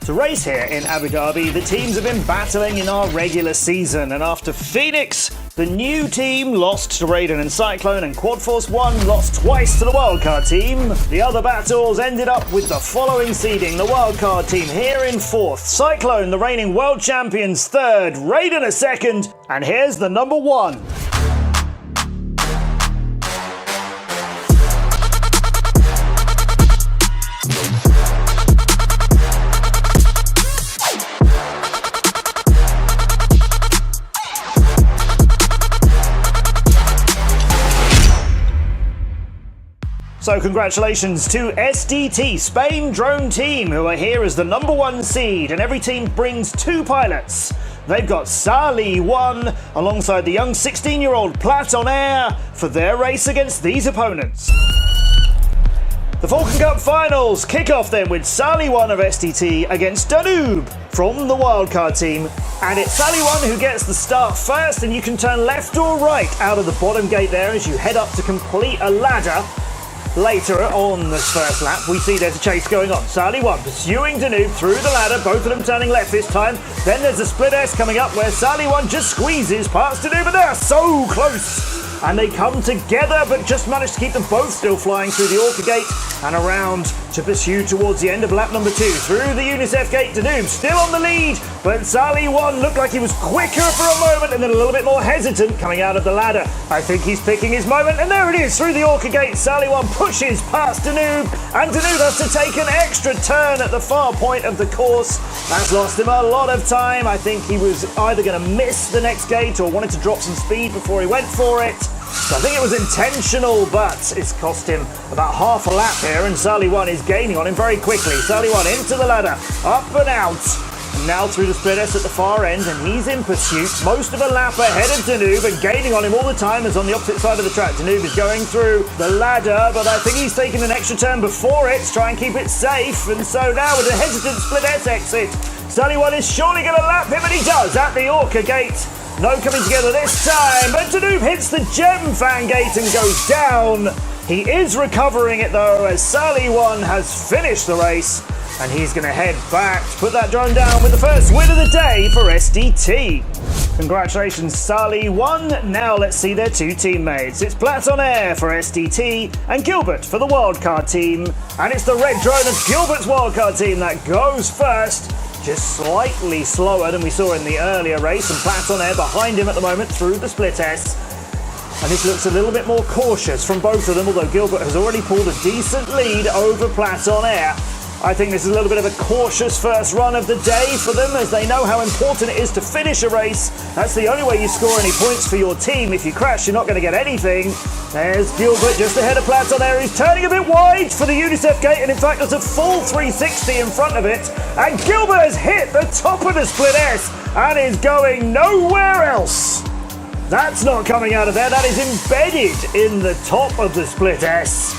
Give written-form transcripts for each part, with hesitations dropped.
To race here in Abu Dhabi, the teams have been battling in our regular season, and after Phoenix, the new team lost to Raiden and Cyclone, and Quad Force 1 lost twice to the wildcard team. The other battles ended up with the following seeding. The wildcard team here in 4th, Cyclone, the reigning world champions, 3rd, Raiden a 2nd, and here's the number 1. So congratulations to SDT, Spain drone team, who are here as the number 1 seed, and every team brings 2 pilots. They've got Salih 1 alongside the young 16-year-old Platon Air for their race against these opponents. The Falcon Cup finals kick off then with Salih 1 of SDT against Danube from the wildcard team. And it's Salih 1 who gets the start first, and you can turn left or right out of the bottom gate there as you head up to complete a ladder. Later on this first lap, we see there's a chase going on. Salih 1 pursuing Danube through the ladder, both of them turning left this time. Then there's a split S coming up where Salih 1 just squeezes past Danube, but they're so close. And they come together, but just manage to keep them both still flying through the Orca gate and around to pursue towards the end of lap number 2. Through the UNICEF gate, Danube still on the lead, but Salih 1 looked like he was quicker for a moment and then a little bit more hesitant coming out of the ladder. I think he's picking his moment, and there it is through the Orca gate. Salih 1 pushes past Danube, and Danube has to take an extra turn at the far point of the course. That's lost him a lot of time. I think he was either going to miss the next gate or wanted to drop some speed before he went for it. So I think it was intentional, but it's cost him about half a lap here, and Salih 1 is gaining on him very quickly. Salih 1 into the ladder, up and out, and now through the split S at the far end, and he's in pursuit, most of a lap ahead of Danube, and gaining on him all the time as on the opposite side of the track. Danube is going through the ladder, but I think he's taken an extra turn before it to try and keep it safe, and so now with a hesitant split S exit, Salih 1 is surely going to lap him, and he does at the Orca gate. No coming together this time, but Danube hits the gem fan gate and goes down. He is recovering it though, as Salih 1 has finished the race, and he's going to head back to put that drone down with the first win of the day for SDT. Congratulations Salih 1, now let's see their 2 teammates. It's Platon Air for SDT and Gilbert for the wildcard team, and it's the red drone of Gilbert's wildcard team that goes first. Just slightly slower than we saw in the earlier race, and Platon Air behind him at the moment through the split S. And this looks a little bit more cautious from both of them, although Gilbert has already pulled a decent lead over Platon Air. I think this is a little bit of a cautious first run of the day for them, as they know how important it is to finish a race. That's the only way you score any points for your team. If you crash, you're not going to get anything. There's Gilbert just ahead of Platon Air. He's turning a bit wide for the UNICEF gate, and in fact there's a full 360 in front of it. And Gilbert has hit the top of the split S and is going nowhere else. That's not coming out of there. That is embedded in the top of the split S.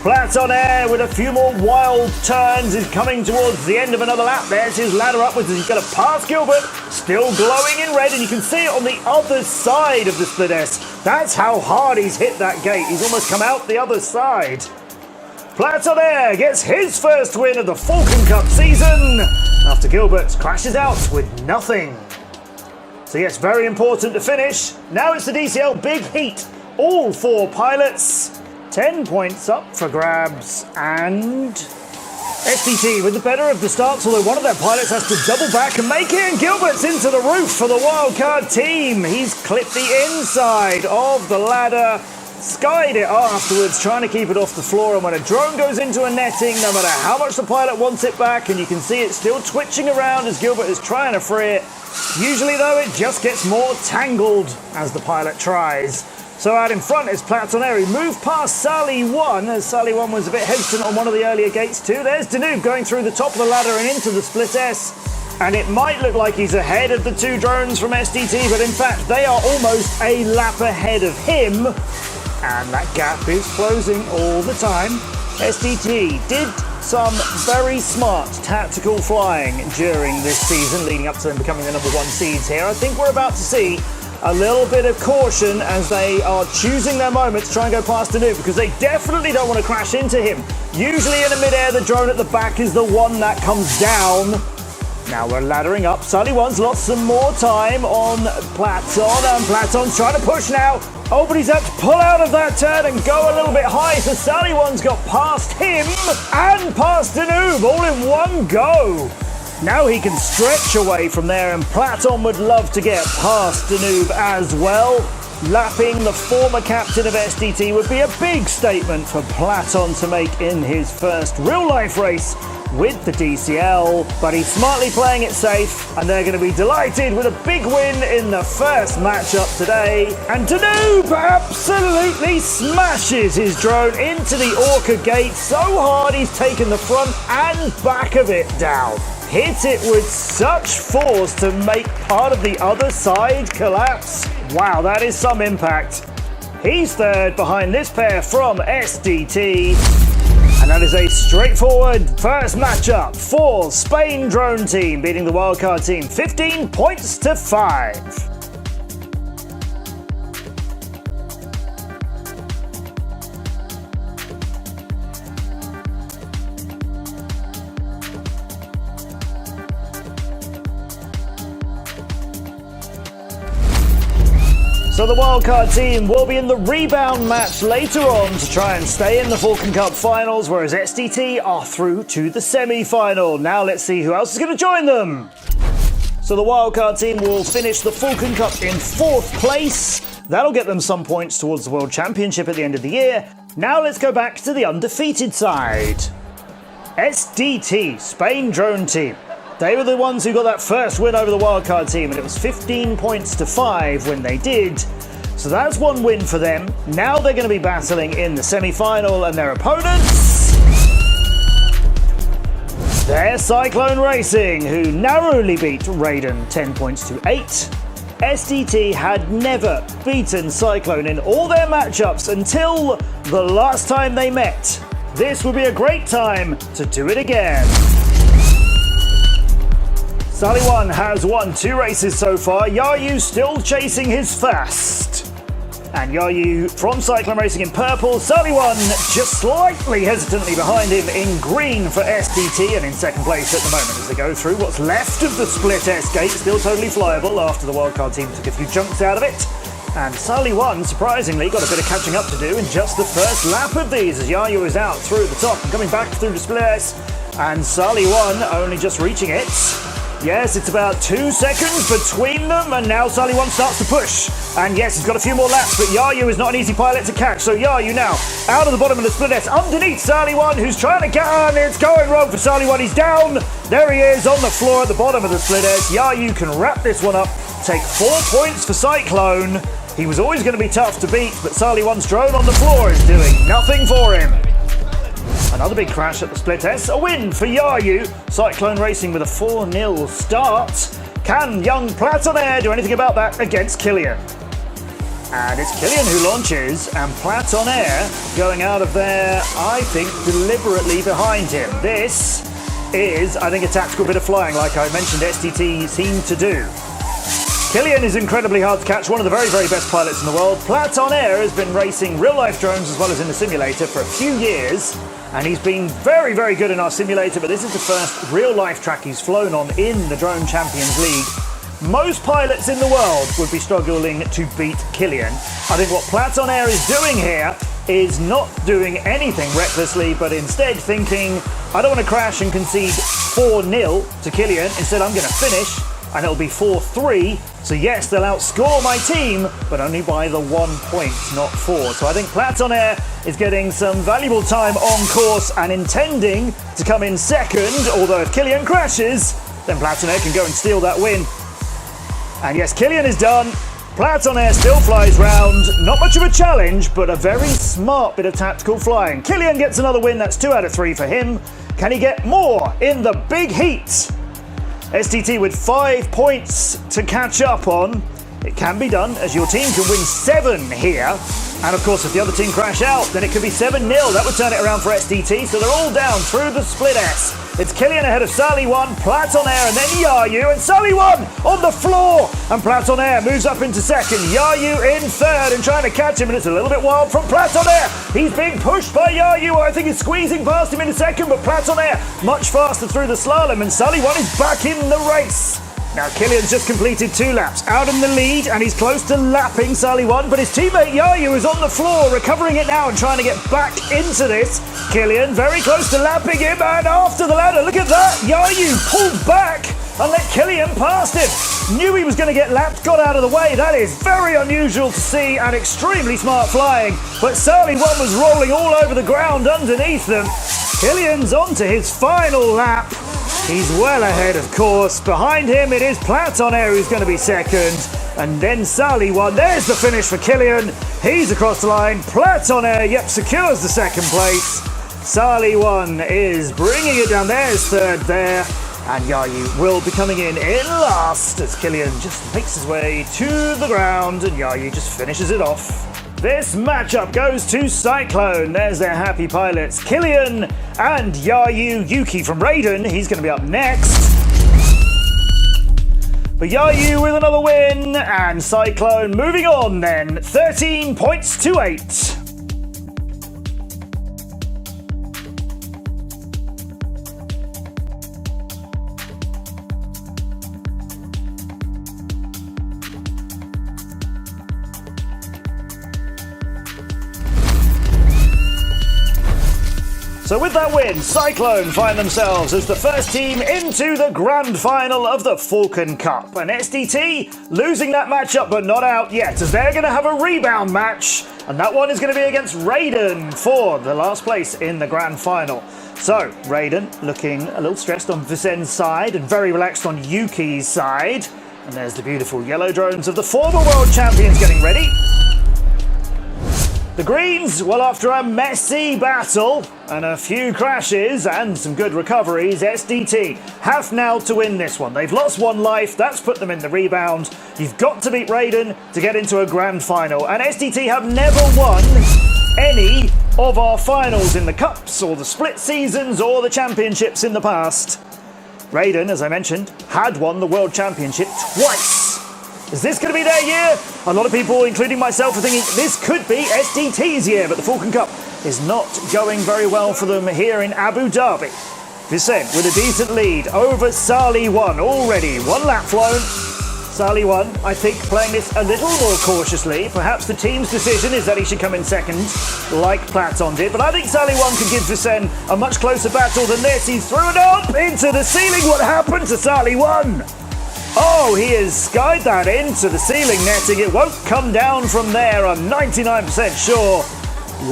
Platon Air with a few more wild turns is coming towards the end of another lap. There's his ladder upwards as he's going to pass Gilbert, still glowing in red, and you can see it on the other side of the split S. That's how hard he's hit that gate. He's almost come out the other side. Platon Air gets his first win of the Falcon Cup season after Gilbert crashes out with nothing. So yes, very important to finish. Now it's the DCL Big Heat. All 4 pilots. 10 points up for grabs, and SDT with the better of the starts, although one of their pilots has to double back and make it, and Gilbert's into the roof for the wildcard team. He's clipped the inside of the ladder, skied it afterwards, trying to keep it off the floor, and when a drone goes into a netting, no matter how much the pilot wants it back, and you can see it still twitching around as Gilbert is trying to free it. Usually though, it just gets more tangled as the pilot tries. So out in front is Platon Air. He moved past Salih 1, as Salih 1 was a bit hesitant on one of the earlier gates too. There's Danube going through the top of the ladder and into the split S. And it might look like he's ahead of the 2 drones from SDT, but in fact they are almost a lap ahead of him. And that gap is closing all the time. SDT did some very smart tactical flying during this season, leading up to them becoming the number 1 seeds here. I think we're about to see a little bit of caution as they are choosing their moment to try and go past Danube, because they definitely don't want to crash into him. Usually in the mid-air, the drone at the back is the one that comes down. Now we're laddering up. Sully1's lost some more time on Platon, and Platon's trying to push now. Oh, but he's had to pull out of that turn and go a little bit high, so Sully1's got past him and past Danube all in one go. Now he can stretch away from there, and Platon would love to get past Danube as well. Lapping the former captain of SDT would be a big statement for Platon to make in his first real-life race with the DCL, but he's smartly playing it safe, and they're going to be delighted with a big win in the first matchup today. And Danube absolutely smashes his drone into the Orca gate so hard he's taken the front and back of it down. Hit it with such force to make part of the other side collapse. Wow, that is some impact. He's third behind this pair from SDT. And that is a straightforward first matchup for Spain drone team, beating the wildcard team 15 points to 5. So the wildcard team will be in the rebound match later on to try and stay in the Falcon Cup finals, whereas SDT are through to the semi-final. Now let's see who else is going to join them. So the wildcard team will finish the Falcon Cup in 4th place. That'll get them some points towards the World Championship at the end of the year. Now let's go back to the undefeated side. SDT, Spain drone team. They were the ones who got that first win over the wildcard team, and it was 15 points to 5 when they did. So that's one win for them. Now they're going to be battling in the semi-final, and their opponents, they're Cyclone Racing, who narrowly beat Raiden 10 points to 8. SDT had never beaten Cyclone in all their matchups until the last time they met. This would be a great time to do it again. Sully1 has won 2 races so far. Yayu still chasing his fast. And Yayu from Cyclone Racing in purple. Sully1 just slightly hesitantly behind him in green for SDT, and in second place at the moment as they go through what's left of the split S gate. Still totally flyable after the wildcard team took a few chunks out of it. And Sully1, surprisingly, got a bit of catching up to do in just the first lap of these, as Yayu is out through the top and coming back through the split S. And Sully1 only just reaching it. Yes, it's about 2 seconds between them, and now Sully1 starts to push. And yes, he's got a few more laps, but Yayu is not an easy pilot to catch. So Yayu now out of the bottom of the split S, underneath Sully1, who's trying to get on. It's going wrong for Sully1. He's down. There he is on the floor at the bottom of the split S. Yayu can wrap this one up, take 4 points for Cyclone. He was always going to be tough to beat, but Sully1's drone on the floor is doing nothing for him. Another big crash at the split S, a win for Yayu. Cyclone Racing with a 4-0 start. Can young Platonair do anything about that against Killian? And it's Killian who launches, and Platonair going out of there, I think, deliberately behind him. This is, I think, a tactical bit of flying, like I mentioned SDT seem to do. Killian is incredibly hard to catch, one of the very, very best pilots in the world. Platonair has been racing real-life drones as well as in the simulator for a few years, and he's been very, very good in our simulator, but this is the first real-life track he's flown on in the Drone Champions League. Most pilots in the world would be struggling to beat Killian. I think what Platonair is doing here is not doing anything recklessly, but instead thinking, I don't want to crash and concede 4-0 to Killian. Instead, I'm going to finish, and it'll be 4-3. So yes, they'll outscore my team, but only by the 1 point, not 4. So I think Platonair is getting some valuable time on course and intending to come in second, although if Killian crashes, then Platonair can go and steal that win. And yes, Killian is done. Platonair still flies round. Not much of a challenge, but a very smart bit of tactical flying. Killian gets another win, that's 2 out of 3 for him. Can he get more in the big heat? SDT with 5 points to catch up on. It can be done, as your team can win 7 here. And of course, if the other team crash out, then it could be 7-0. That would turn it around for SDT, so they're all down through the split S. It's Killian ahead of Sally 1, Platon Air, and then Yayu, and Sally 1 on the floor! And Platon Air moves up into second, Yayu in third, and trying to catch him, and it's a little bit wild from Platon Air. He's being pushed by Yayu, I think he's squeezing past him in a second, but Platon Air much faster through the slalom, and Sally 1 is back in the race. Now Killian's just completed 2 laps, out in the lead, and he's close to lapping Sally 1, but his teammate Yayu is on the floor, recovering it now and trying to get back into this. Killian very close to lapping him, and after the ladder, look at that! Yayu pulled back and let Killian past him. Knew he was going to get lapped, got out of the way. That is very unusual to see and extremely smart flying, but Sally 1 was rolling all over the ground underneath them. Killian's on to his final lap. He's well ahead, of course. Behind him, it is Platon Air who's going to be second. And then Sally 1. There's the finish for Killian. He's across the line. Platon Air, yep, secures the second place. Sally 1 is bringing it down. There's third there. And Yayu will be coming in last as Killian just makes his way to the ground. And Yayu just finishes it off. This matchup goes to Cyclone. There's their happy pilots, Killian and Yayu. Yuki from Raiden, he's going to be up next. But Yayu with another win, and Cyclone moving on then, 13 points to 8. So with that win, Cyclone find themselves as the first team into the grand final of the Falcon Cup. And SDT losing that matchup but not out yet, as they're going to have a rebound match. And that one is going to be against Raiden for the last place in the grand final. So Raiden looking a little stressed on Visen's side and very relaxed on Yuki's side. And there's the beautiful yellow drones of the former world champions getting ready. The Greens, well, after a messy battle and a few crashes and some good recoveries, SDT have now to win this one. They've lost 1 life, that's put them in the rebound. You've got to beat Raiden to get into a grand final, and SDT have never won any of our finals in the Cups or the split seasons or the championships in the past. Raiden, as I mentioned, had won the World Championship twice. Is this going to be their year? A lot of people, including myself, are thinking this could be SDT's year, but the Falcon Cup is not going very well for them here in Abu Dhabi. Visen with a decent lead over Sally 1 already. 1 lap flown. Sally 1, I think, playing this a little more cautiously. Perhaps the team's decision is that he should come in second, like Platon did. But I think Sally 1 could give Visen a much closer battle than this. He's thrown up into the ceiling. What happened to Sally 1? Oh, he has skied that into the ceiling netting. It won't come down from there, I'm 99% sure.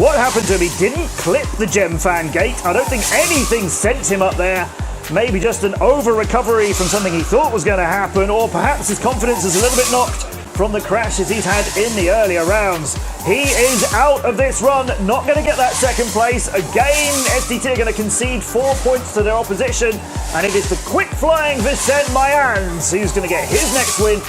What happened to him? He didn't clip the gem fan gate. I don't think anything sent him up there. Maybe just an over-recovery from something he thought was going to happen, or perhaps his confidence is a little bit knocked from the crashes he's had in the earlier rounds. He is out of this run, not going to get that second place. Again, SDT are going to concede 4 points to their opposition, and it is the quick-flying Visen Mayans who's going to get his next win.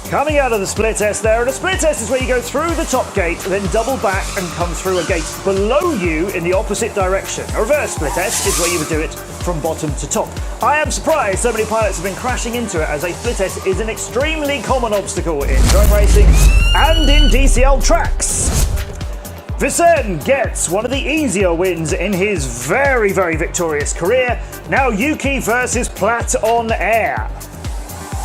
Coming out of the split test there, and a split test is where you go through the top gate, then double back and come through a gate below you in the opposite direction. A reverse split test is where you would do it from bottom to top. I am surprised so many pilots have been crashing into it, as a split test is an extremely common obstacle in drone racing and in DCL tracks. Visen gets one of the easier wins in his very, very victorious career. Now Yuki versus Platon Air.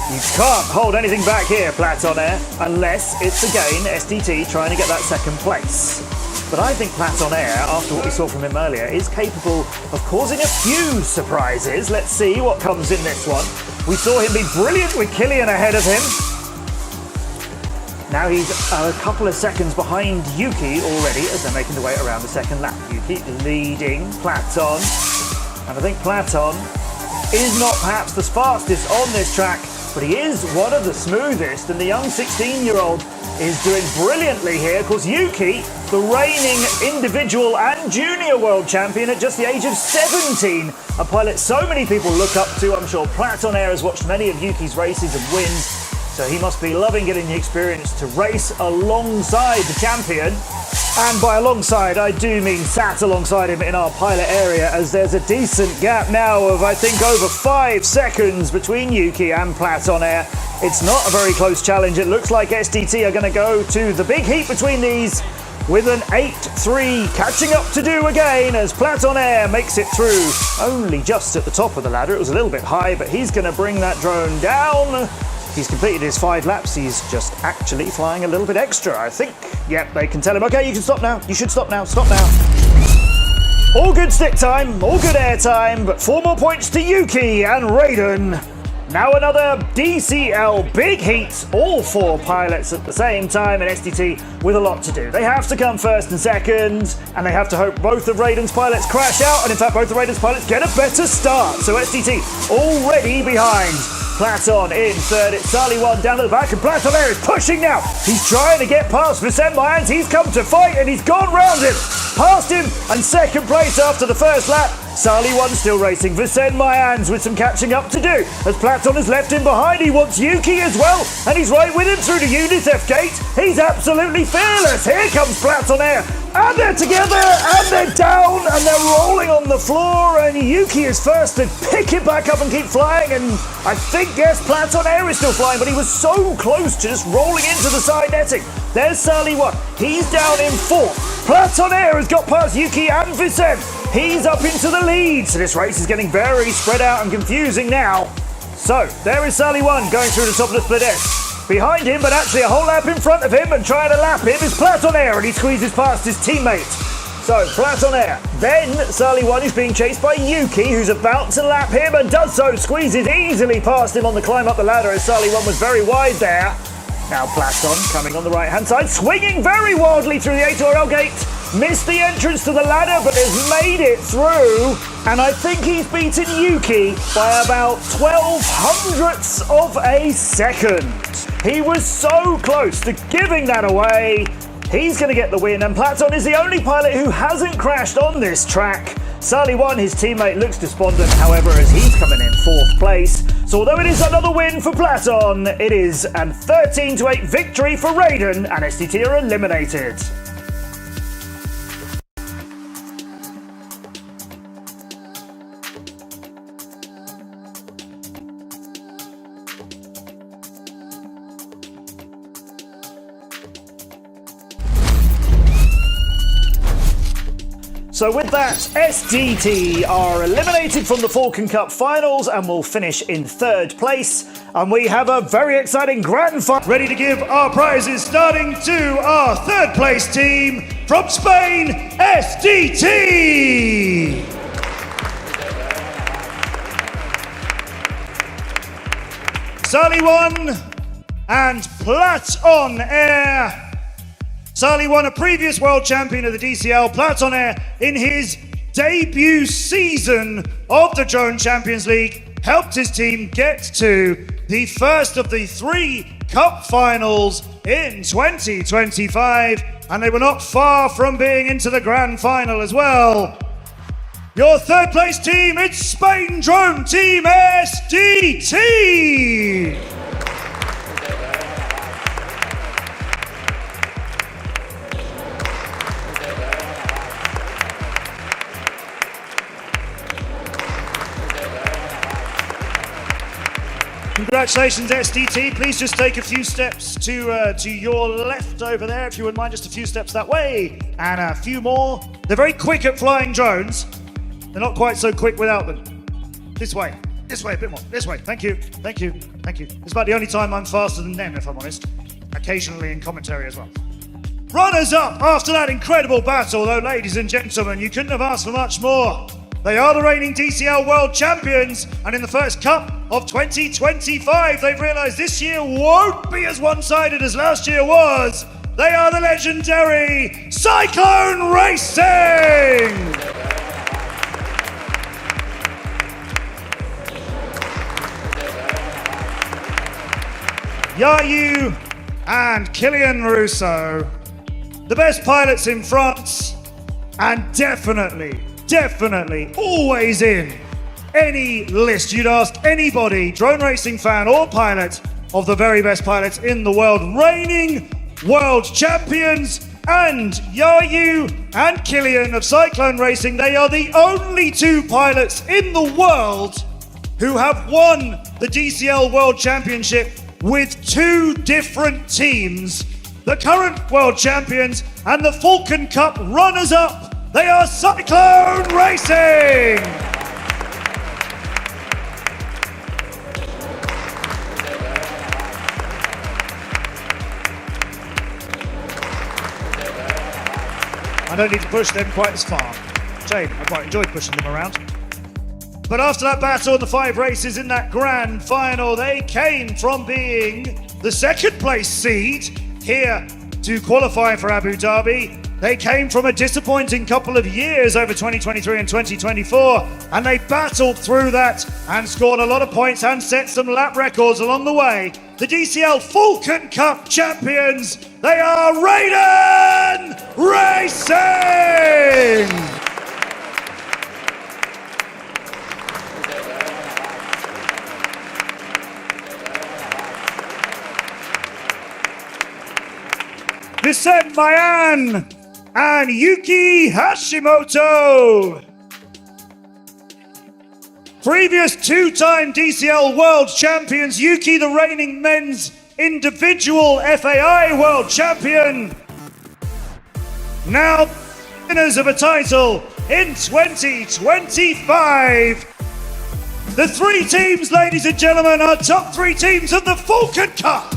You can't hold anything back here, Platon Air, unless it's again SDT trying to get that second place. But I think Platon Air, after what we saw from him earlier, is capable of causing a few surprises. Let's see what comes in this one. We saw him be brilliant with Killian ahead of him. Now he's a couple of seconds behind Yuki already as they're making their way around the second lap. Yuki leading Platon. And I think Platon is not perhaps the fastest on this track, but he is one of the smoothest, and the young 16-year-old is doing brilliantly here. Of course, Yuki, the reigning individual and junior world champion at just the age of 17, a pilot so many people look up to. I'm sure Platon Air has watched many of Yuki's races and wins. So he must be loving getting the experience to race alongside the champion. And by alongside, I do mean sat alongside him in our pilot area, as there's a decent gap now of, I think, over 5 seconds between Yuki and Platon Air. It's not a very close challenge. It looks like SDT are going to go to the big heat between these with an 8-3 catching up to do again as Platon Air makes it through. Only just at the top of the ladder. It was a little bit high, but he's going to bring that drone down. He's completed his 5 laps. He's just actually flying a little bit extra, I think. Yep, they can tell him, okay, you can stop now. You should stop now. Stop now. All good stick time, all good air time, but 4 more points to Yuki and Raiden. Now another DCL big heat, all 4 pilots at the same time, and SDT with a lot to do. They have to come first and second, and they have to hope both of Raiden's pilots crash out, and in fact both of Raiden's pilots get a better start. So SDT already behind. Platon in third, it's Sally 1 down at the back, and Platon Air is pushing now. He's trying to get past Vicente Mayans. He's come to fight, and he's gone round him. Past him, and second place after the first lap. Sally 1 still racing. Vicente Mayans with some catching up to do. As Platon has left him behind, he wants Yuki as well, and he's right with him through the UNICEF gate. He's absolutely fearless. Here comes Platon Air, and they're together, and they're down, and they're rolling on the floor, and Yuki is first to pick it back up and keep flying, and I think, yes, Platon Air is still flying, but he was so close to just rolling into the side netting. There's Sally 1. He's down in 4th. Platon Air has got past Yuki and Vicente. He's up into the lead. So this race is getting very spread out and confusing now. So there is Sally 1 going through the top of the split S. Behind him, but actually a whole lap in front of him and trying to lap him, is Platon Air, and he squeezes past his teammate. So Platon Air. Then Sally 1 is being chased by Yuki, who's about to lap him and does so, squeezes easily past him on the climb up the ladder, as Sally 1 was very wide there. Now Platon coming on the right-hand side, swinging very wildly through the A2RL gate. Missed the entrance to the ladder, but has made it through. And I think he's beaten Yuki by about 12 hundredths of a second. He was so close to giving that away. He's going to get the win, and Platon is the only pilot who hasn't crashed on this track. Sally 1, his teammate, looks despondent, however, as he's coming in 4th place. So although it is another win for Platon, it is a 13-8 victory for Raiden, and SDT are eliminated. So with that, SDT are eliminated from the Falcon Cup finals and will finish in 3rd place. And we have a very exciting grand final. Ready to give our prizes, starting to our 3rd place team from Spain, SDT! Sally 1 and Platon Air. Sally 1, a previous world champion of the DCL. Platon Air, in his debut season of the Drone Champions League, helped his team get to the first of the 3 Cup finals in 2025, and they were not far from being into the grand final as well. Your 3rd place team, it's Spain Drone Team SDT! Congratulations, SDT. Please just take a few steps to your left over there, if you wouldn't mind, just a few steps that way, and a few more. They're very quick at flying drones. They're not quite so quick without them. This way, a bit more, this way. Thank you, thank you, thank you. It's about the only time I'm faster than them, if I'm honest. Occasionally in commentary as well. Runners up after that incredible battle, though, ladies and gentlemen, you couldn't have asked for much more. They are the reigning DCL World Champions, and in the first Cup of 2025, they've realised this year won't be as one-sided as last year was. They are the legendary Cyclone Racing! Yayu and Kylian Russo, the best pilots in France, and definitely always in any list you'd ask anybody, drone racing fan or pilot, of the very best pilots in the world, reigning world champions, and Yayu and Killian of Cyclone Racing. They are the only two pilots in the world who have won the DCL World Championship with two different teams. The current world champions and the Falcon Cup runners-up. They are Cyclone Racing! I don't need to push them quite as far. Shame, I quite enjoyed pushing them around. But after that battle in the 5 races in that grand final, they came from being the second place seed here to qualify for Abu Dhabi. They came from a disappointing couple of years over 2023 and 2024, and they battled through that and scored a lot of points and set some lap records along the way. The DCL Falcon Cup champions, they are Raiden Racing! Vicente Mayan and Yuki Hashimoto. Previous two-time DCL World Champions, Yuki the reigning men's individual FAI World Champion. Now winners of a title in 2025. The 3 teams, ladies and gentlemen, are top 3 teams of the Falcon Cup.